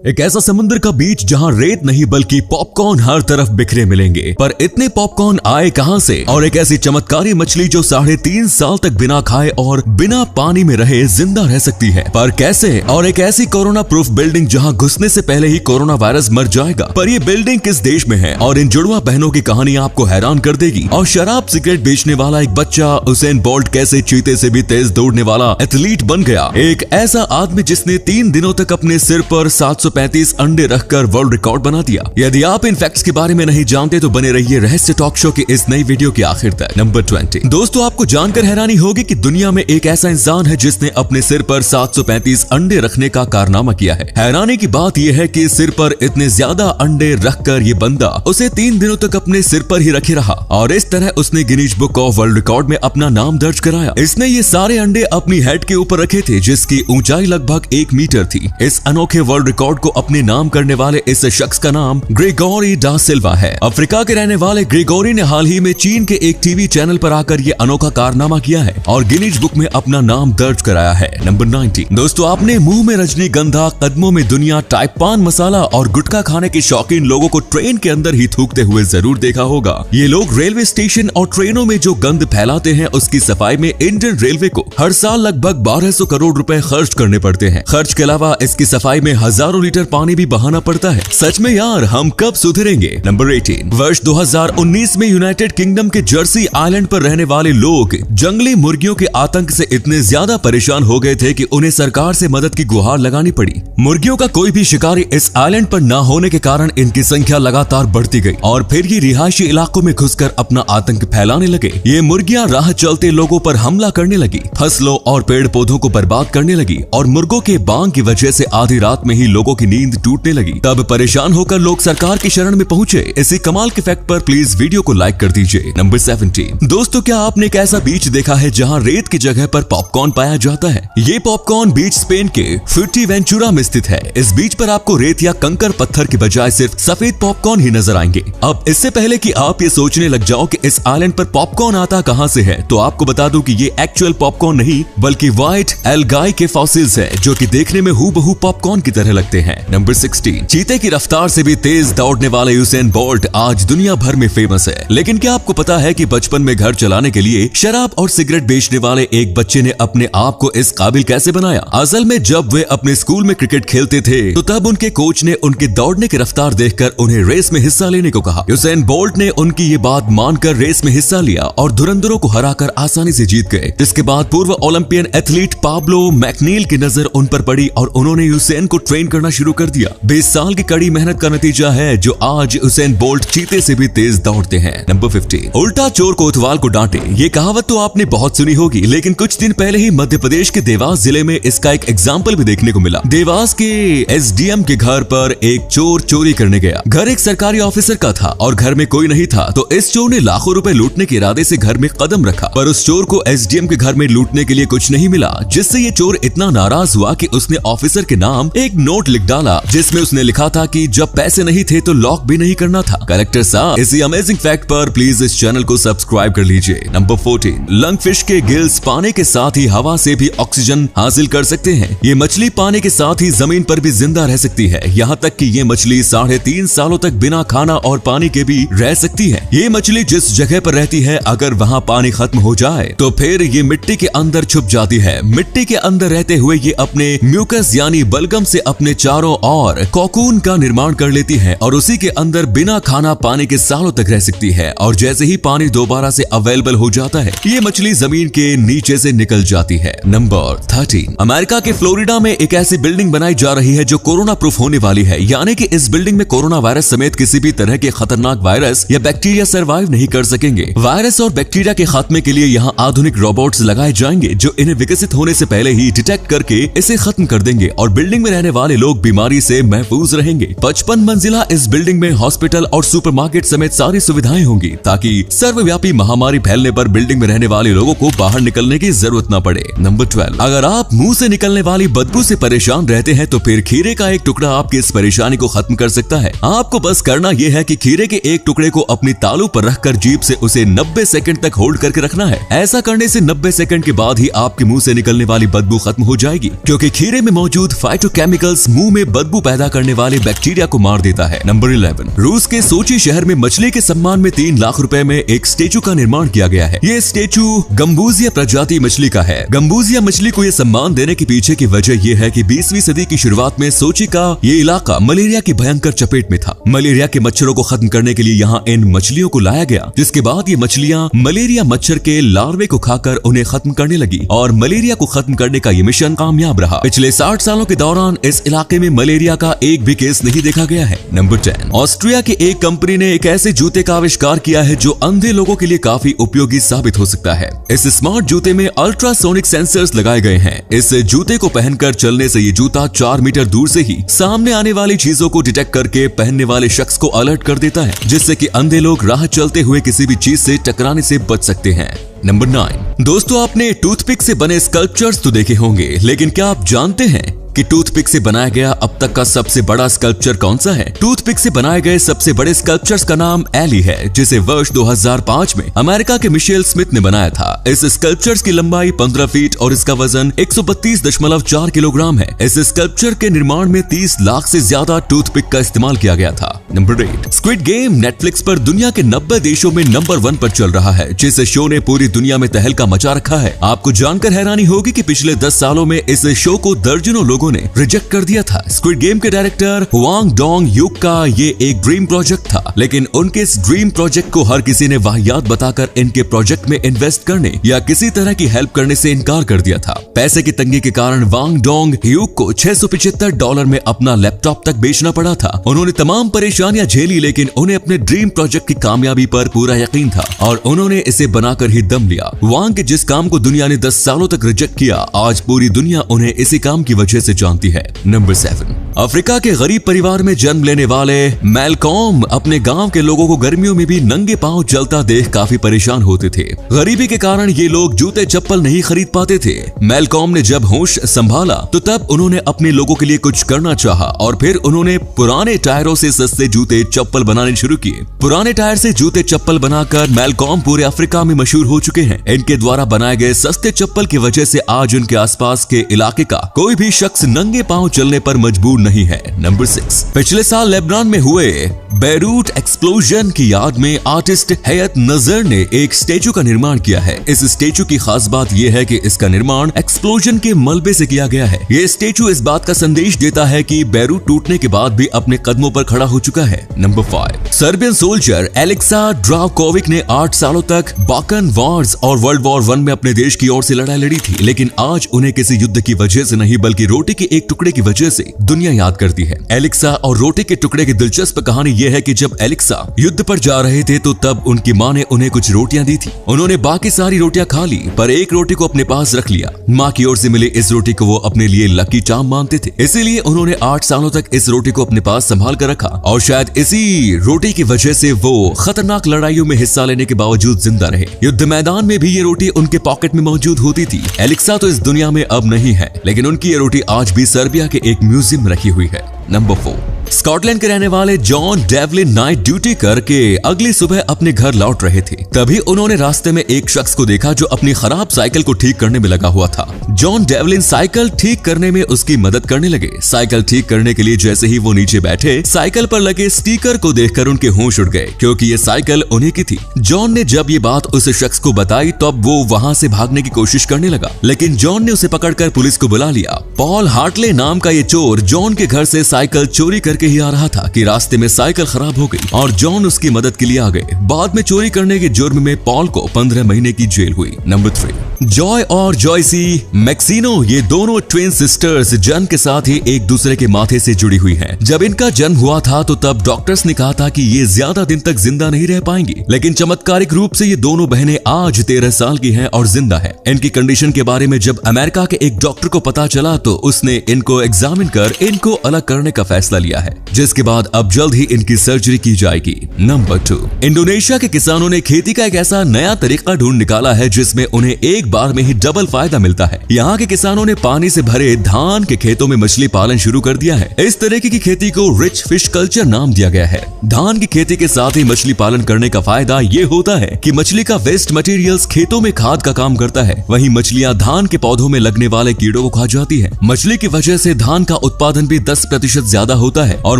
एक ऐसा समुद्र का बीच जहां रेत नहीं बल्कि पॉपकॉर्न हर तरफ बिखरे मिलेंगे। पर इतने पॉपकॉर्न आए कहां से? और एक ऐसी चमत्कारी मछली जो 3.5 साल तक बिना खाए और बिना पानी में रहे जिंदा रह सकती है, पर कैसे? और एक ऐसी कोरोना प्रूफ बिल्डिंग जहां घुसने से पहले ही कोरोना वायरस मर जाएगा। पर ये बिल्डिंग किस देश में है? और इन जुड़वा बहनों की कहानी आपको हैरान कर देगी। और शराब सिगरेट बेचने वाला एक बच्चा उसेन बोल्ट कैसे चीते से भी तेज दौड़ने वाला एथलीट बन गया। एक ऐसा आदमी जिसने 3 दिनों तक अपने सिर पर 735 अंडे रखकर वर्ल्ड रिकॉर्ड बना दिया। यदि आप इन फैक्ट्स के बारे में नहीं जानते तो बने रहिए रहस्य टॉक शो की इस नई वीडियो के आखिर तक। नंबर 20। दोस्तों, आपको जानकर हैरानी होगी कि दुनिया में एक ऐसा इंसान है जिसने अपने सिर पर 735 अंडे रखने का कारनामा किया है। हैरानी की बात यह है कि सिर पर इतने ज्यादा अंडे रखकर ये बंदा उसे 3 दिनों तक अपने सिर पर ही रखे रहा और इस तरह उसने Guinness book of world record में अपना नाम दर्ज कराया। इसने ये सारे अंडे अपनी हेड के ऊपर रखे थे जिसकी ऊंचाई लगभग 1 मीटर थी। इस अनोखे वर्ल्ड रिकॉर्ड को अपने नाम करने वाले इस शख्स का नाम ग्रेगोरी डा सिल्वा है। अफ्रीका के रहने वाले ग्रेगोरी ने हाल ही में चीन के एक टीवी चैनल पर आकर ये अनोखा कारनामा किया है और गिनीज बुक में अपना नाम दर्ज कराया है। नंबर 19। दोस्तों, आपने मुंह में रजनीगंधा, कदमों में दुनिया, टाइप पान मसाला और गुटखा खाने के शौकीन लोगों को ट्रेन के अंदर ही थूकते हुए जरूर देखा होगा। ये लोग रेलवे स्टेशन और ट्रेनों में जो गंद फैलाते हैं उसकी सफाई में इंडियन रेलवे को हर साल लगभग 1200 करोड़ रुपए खर्च करने पड़ते हैं। खर्च के अलावा इसकी सफाई में हजारों लीटर पानी भी बहाना पड़ता है। सच में यार, हम कब सुधरेंगे? नंबर 18। वर्ष 2019 में यूनाइटेड किंगडम के जर्सी आइलैंड पर रहने वाले लोग जंगली मुर्गियों के आतंक से इतने ज्यादा परेशान हो गए थे कि उन्हें सरकार से मदद की गुहार लगानी पड़ी। मुर्गियों का कोई भी शिकारी इस आइलैंड पर न होने के कारण इनकी संख्या लगातार बढ़ती गई और फिर ये रिहायशी इलाकों में घुसकर अपना आतंक फैलाने लगे। ये मुर्गियां राह चलते लोगों पर हमला करने लगी, फसलों और पेड़ पौधों को बर्बाद करने लगी और मुर्गों के बांग की वजह से आधी रात में ही लोगों की नींद टूटने लगी। तब परेशान होकर लोग सरकार की शरण में पहुंचे। इसी कमाल के फैक्ट पर प्लीज वीडियो को लाइक कर दीजिए। नंबर 17। दोस्तों, क्या आपने एक ऐसा बीच देखा है जहां रेत की जगह पर पॉपकॉर्न पाया जाता है? ये पॉपकॉर्न बीच स्पेन के फुर्टीवेंचुरा में स्थित है। इस बीच पर आपको रेत या कंकर पत्थर की बजाय सिर्फ सफेद पॉपकॉर्न ही नजर आएंगे। अब इससे पहले कि आप ये सोचने लग जाओ कि इस आइलैंड पर पॉपकॉर्न आता कहां से है, तो आपको बता दूं कि ये एक्चुअल पॉपकॉर्न नहीं बल्कि व्हाइट एल्गाई के फॉसिल्स है जो कि देखने में हूबहू पॉपकॉर्न की तरह लगते हैं। नंबर 16। चीते की रफ्तार से भी तेज दौड़ने वाले यूसेन बोल्ट आज दुनिया भर में फेमस है। लेकिन क्या आपको पता है कि बचपन में घर चलाने के लिए शराब और सिगरेट बेचने वाले एक बच्चे ने अपने आप को इस काबिल कैसे बनाया? असल में जब वे अपने स्कूल में क्रिकेट खेलते थे तो तब उनके कोच ने उनके दौड़ने की रफ्तार देखकर उन्हें रेस में हिस्सा लेने को कहा। यूसेन बोल्ट ने उनकी ये बात मानकर रेस में हिस्सा लिया और धुरंधरों को हराकर आसानी से जीत गए। जिसके बाद पूर्व ओलंपियन एथलीट पाब्लो मैकनील की नजर उन पर पड़ी और उन्होंने यूसेन को ट्रेन करना शुरू कर दिया। 20 साल की कड़ी मेहनत का नतीजा है जो आज यूसेन बोल्ट चीते से भी तेज दौड़ते हैं। नंबर 15। उल्टा चोर कोतवाल को डांटे। ये कहावत तो आपने बहुत सुनी होगी, लेकिन कुछ दिन पहले ही मध्य प्रदेश के देवास जिले में इसका एक एग्जाम्पल भी देखने को मिला। देवास के एसडीएम के घर पर एक चोर चोरी करने गया। घर एक सरकारी ऑफिसर का था और घर में कोई नहीं था, तो इस चोर ने लाखों रुपए लूटने के इरादे से घर में कदम रखा। पर उस चोर को एसडीएम के घर में लूटने के लिए कुछ नहीं मिला, जिससे ये चोर इतना नाराज हुआ कि उसने ऑफिसर के नाम एक नोट लिख डाला जिसमें उसने लिखा था कि जब पैसे नहीं थे तो लॉक भी नहीं करना था। कलेक्टर साहब, इसी अमेजिंग फैक्ट पर प्लीज इस चैनल को सब्सक्राइब कर लीजिए। नंबर 14। लंगफिश के गिल्स पानी के साथ ही हवा से भी ऑक्सीजन हासिल कर सकते हैं। ये मछली पानी के साथ ही जमीन पर भी जिंदा रह सकती है। यहाँ तक कि ये मछली 3.5 सालों तक बिना खाना और पानी के भी रह सकती है। ये मछली जिस जगह पर रहती है अगर वहाँ पानी खत्म हो जाए तो फिर ये मिट्टी के अंदर छुप जाती है। मिट्टी के अंदर रहते हुए ये अपने म्यूकस यानी बलगम से अपने चारों ओर कोकून का निर्माण कर लेती है और उसी के अंदर बिना खाना पानी के सालों तक रह सकती है। और जैसे ही पानी दोबारा से अवेलेबल हो जाता है ये मछली जमीन के नीचे से निकल जाती है। नंबर 13। अमेरिका के फ्लोरिडा में एक ऐसी बिल्डिंग बनाई जा रही है जो कोरोना प्रूफ होने वाली है, यानी कि इस बिल्डिंग में कोरोना वायरस समेत किसी भी तरह के खतरनाक वायरस या बैक्टीरिया सर्वाइव नहीं कर सकेंगे। वायरस और बैक्टीरिया के खात्मे के लिए यहाँ आधुनिक रोबोट्स लगाए जाएंगे जो इन्हें विकसित होने से पहले ही डिटेक्ट करके इसे खत्म कर देंगे और बिल्डिंग में रहने वाले लोग बीमारी से महफूज रहेंगे। 55 मंजिला इस बिल्डिंग में हॉस्पिटल और सुपरमार्केट समेत सारी सुविधाएं होंगी ताकि सर्वव्यापी महामारी फैलने पर बिल्डिंग में रहने वाले लोगों को बाहर निकलने की जरूरत न पड़े। नंबर 12। अगर आप मुंह से निकलने वाली बदबू से परेशान रहते हैं तो फिर खीरे का एक टुकड़ा आपकी इस परेशानी को खत्म कर सकता है। आपको बस करना यह है कि खीरे के एक टुकड़े को अपनी तालू पर रखकर जीभ से उसे 90 सेकंड तक होल्ड करके रखना है। ऐसा करने से 90 सेकंड के बाद ही आपके मुंह से निकलने वाली बदबू खत्म हो जाएगी, क्योंकि खीरे में मौजूद फाइटोकेमिकल्स मुंह मुंह में बदबू पैदा करने वाले बैक्टीरिया को मार देता है। नंबर 11, रूस के सोची शहर में मछली के सम्मान में 3 लाख रुपए में एक स्टेचू का निर्माण किया गया है। ये स्टेचू गंबूजिया प्रजाति मछली का है। गंबूजिया मछली को ये सम्मान देने के पीछे की वजह यह है कि 20वीं सदी की शुरुआत में सोची का ये इलाका मलेरिया की भयंकर चपेट में था। मलेरिया के मच्छरों को खत्म करने के लिए यहाँ इन मछलियों को लाया गया, जिसके बाद ये मछलियाँ मलेरिया मच्छर के लार्वे को खाकर उन्हें खत्म करने लगी और मलेरिया को खत्म करने का ये मिशन कामयाब रहा। पिछले 60 सालों के दौरान इस इलाके में मलेरिया का एक भी केस नहीं देखा गया है। नंबर 10, ऑस्ट्रिया की एक कंपनी ने एक ऐसे जूते का आविष्कार किया है जो अंधे लोगों के लिए काफी उपयोगी साबित हो सकता है। इस स्मार्ट जूते में अल्ट्रासोनिक सेंसर्स लगाए गए हैं। इस जूते को पहनकर चलने से ये जूता 4 मीटर दूर से ही सामने आने वाली चीजों को डिटेक्ट करके पहनने वाले शख्स को अलर्ट कर देता है, जिससे कि अंधे लोग राह चलते हुए किसी भी चीज से टकराने से बच सकते हैं। नंबर 9, दोस्तों आपने टूथपिक से बने स्कल्पचर्स तो देखे होंगे, लेकिन क्या आप जानते हैं कि टूथपिक से बनाया गया अब तक का सबसे बड़ा स्कल्पचर कौन सा है? टूथपिक से बनाए गए सबसे बड़े स्कल्पचर्स का नाम एली है, जिसे वर्ष 2005 में अमेरिका के मिशेल स्मिथ ने बनाया था। इस स्कल्पचर्स की लंबाई 15 फीट और इसका वजन 132.4 किलोग्राम है। इस स्कल्पचर के निर्माण में 30 लाख से ज्यादा टूथपिक का इस्तेमाल किया गया था। नंबर 8, स्क्विड गेम नेटफ्लिक्स पर दुनिया के 90 देशों में नंबर 1 पर चल रहा है, जिस शो ने पूरी दुनिया में तहलका मचा रखा है। आपको जानकर हैरानी होगी कि पिछले 10 सालों में इस शो को दर्जनों लोगों ने रिजेक्ट कर दिया था। स्क्विड गेम के डायरेक्टर हुआंग डोंग यूक का ये एक ड्रीम प्रोजेक्ट था, लेकिन उनके इस ड्रीम प्रोजेक्ट को हर किसी ने वाहियात बताकर इनके प्रोजेक्ट में इन्वेस्ट करने या किसी तरह की हेल्प करने से इनकार कर दिया था। पैसे की तंगी के कारण वांग डोंग यूक को $675 में अपना लैपटॉप तक बेचना पड़ा था। उन्होंने तमाम परेशानियां झेली, लेकिन उन्हें अपने ड्रीम प्रोजेक्ट की कामयाबी पर पूरा यकीन था और उन्होंने इसे बनाकर ही दम लिया। वांग के जिस काम को दुनिया ने 10 सालों तक रिजेक्ट किया, आज पूरी दुनिया उन्हें इसी काम की वजह से जानती है। नंबर 7, अफ्रीका के गरीब परिवार में जन्म लेने वाले मैलकॉम अपने गांव के लोगों को गर्मियों में भी नंगे पांव चलता देख काफी परेशान होते थे। गरीबी के कारण ये लोग जूते चप्पल नहीं खरीद पाते थे। मैलकॉम ने जब होश संभाला तो तब उन्होंने अपने लोगों के लिए कुछ करना चाहा और फिर उन्होंने पुराने टायरों से सस्ते जूते चप्पल बनाने शुरू किए। पुराने टायर से जूते चप्पल बनाकर मैलकॉम पूरे अफ्रीका में मशहूर हो चुके हैं। इनके द्वारा बनाए गए सस्ते चप्पल की वजह से आज उनके आसपास के इलाके का कोई भी शख्स नंगे पांव चलने पर मजबूर नहीं है। नंबर 6, पिछले साल लेबनान में हुए बेरूट एक्सप्लोजन की याद में आर्टिस्ट हयात नजर ने एक स्टेचू का निर्माण किया है। इस स्टेचू की खास बात यह है कि इसका निर्माण एक्सप्लोजन के मलबे से किया गया है। ये स्टेचू इस बात का संदेश देता है कि बेरूट टूटने के बाद भी अपने कदमों पर खड़ा हो चुका है। नंबर 5, सर्बियन सोल्जर एलेक्सा ड्राकोविक ने 8 सालों तक बाल्कन वॉर्स और वर्ल्ड वॉर 1 में अपने देश की ओर से लड़ाई लड़ी थी, लेकिन आज उन्हें किसी युद्ध की वजह से नहीं बल्कि रोटी के एक टुकड़े की वजह से दुनिया याद करती है। एलेक्सा और रोटी के टुकड़े की दिलचस्प कहानी यह है कि जब एलेक्सा युद्ध पर जा रहे थे तो तब उनकी माँ ने उन्हें कुछ रोटियां दी थी। उन्होंने बाकी सारी रोटियां खा ली, पर एक रोटी को अपने पास रख लिया। माँ की ओर से मिली इस रोटी को वो अपने लिए लकी चार्म मानते थे, इसीलिए उन्होंने 8 सालों तक इस रोटी को अपने पास संभाल कर रखा और शायद इसी रोटी की वजह से वो खतरनाक लड़ाइयों में हिस्सा लेने के बावजूद जिंदा रहे। युद्ध मैदान में भी ये रोटी उनके पॉकेट में मौजूद होती थी। एलेक्सा तो इस दुनिया में अब नहीं है, लेकिन उनकी ये रोटी आज भी सर्बिया के एक म्यूजियम में रखी हुई है। नंबर 4, स्कॉटलैंड के रहने वाले जॉन डेवलिन नाइट ड्यूटी करके अगली सुबह अपने घर लौट रहे थे। तभी उन्होंने रास्ते में एक शख्स को देखा जो अपनी खराब साइकिल को ठीक करने में लगा हुआ था। जॉन डेवलिन साइकिल ठीक करने में उसकी मदद करने लगे। साइकिल ठीक करने के लिए जैसे ही वो नीचे बैठे, साइकिल पर लगे स्टिकर को देखकर उनके होश उड़ गए, क्योंकि ये साइकिल उन्हीं की थी। जॉन ने जब ये बात उस शख्स को बताई तब वो वहाँ से भागने की कोशिश करने लगा, लेकिन जॉन ने उसे पकड़कर पुलिस को बुला लिया। पॉल हार्टले नाम का ये चोर जॉन के घर से साइकिल चोरी करके ही आ रहा था कि रास्ते में साइकिल खराब हो गई और जॉन उसकी मदद के लिए आ गए। बाद में चोरी करने के जुर्म में पॉल को 15 महीने की जेल हुई। नंबर 3, जॉय और जॉयसी मैक्सिनो, ये दोनों ट्विन सिस्टर्स जन्म के साथ ही एक दूसरे के माथे से जुड़ी हुई हैं। जब इनका जन्म हुआ था तो तब डॉक्टर्स ने कहा था कि ये ज्यादा दिन तक जिंदा नहीं रह पाएंगी, लेकिन चमत्कारिक रूप से ये दोनों बहनें आज 13 साल की हैं और जिंदा है। इनकी कंडीशन के बारे में जब अमेरिका के एक डॉक्टर को पता चला तो उसने इनको एग्जामिन कर इनको अलग करने का फैसला लिया है। जिसके बाद अब जल्द ही इनकी सर्जरी की जाएगी। नंबर 2, इंडोनेशिया के किसानों ने खेती का एक ऐसा नया तरीका ढूंढ निकाला है जिसमें उन्हें एक बार में ही डबल फायदा मिलता है। यहाँ के किसानों ने पानी से भरे धान के खेतों में मछली पालन शुरू कर दिया है। इस तरीके की खेती को रिच फिश कल्चर नाम दिया गया है। धान की खेती के साथ ही मछली पालन करने का फायदा ये होता है कि मछली का वेस्ट मटेरियल्स खेतों में खाद का काम करता है। वहीं मछलियां धान के पौधों में लगने वाले कीड़ों को खा जाती है। मछली की वजह से धान का उत्पादन भी 10% ज्यादा होता है और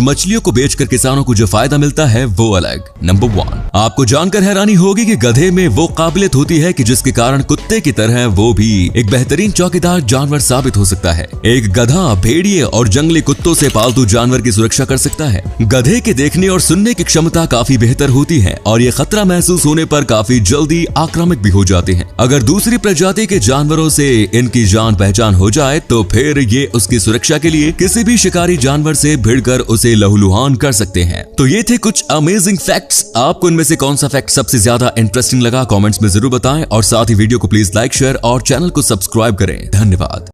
मछलियों को बेचकर किसानों को जो फायदा मिलता है वो अलग। नंबर 1, आपको जानकर हैरानी होगी कि गधे में वो काबिलियत होती है कि जिसके कारण कुत्ते की तरह वो भी एक बेहतरीन चौकीदार जानवर साबित हो सकता है। एक गधा भेड़िए और जंगली कुत्तों से पालतू जानवर की सुरक्षा कर सकता है। गधे के देखने और सुनने की क्षमता काफी बेहतर होती है और ये खतरा महसूस होने पर काफी जल्दी आक्रामक भी हो जाते हैं। अगर दूसरी प्रजाति के जानवरों से इनकी जान पहचान हो जाए तो फिर ये उसकी सुरक्षा के लिए किसी भी शिकारी जानवर से भिड़कर उसे लहूलुहान कर सकते हैं। तो ये थे कुछ अमेजिंग फैक्ट्स। आपको इनमें से कौन सा फैक्ट सबसे ज्यादा इंटरेस्टिंग लगा कमेंट्स में जरूर बताएं और साथ ही वीडियो को प्लीज लाइक, शेयर और चैनल को सब्सक्राइब करें। धन्यवाद।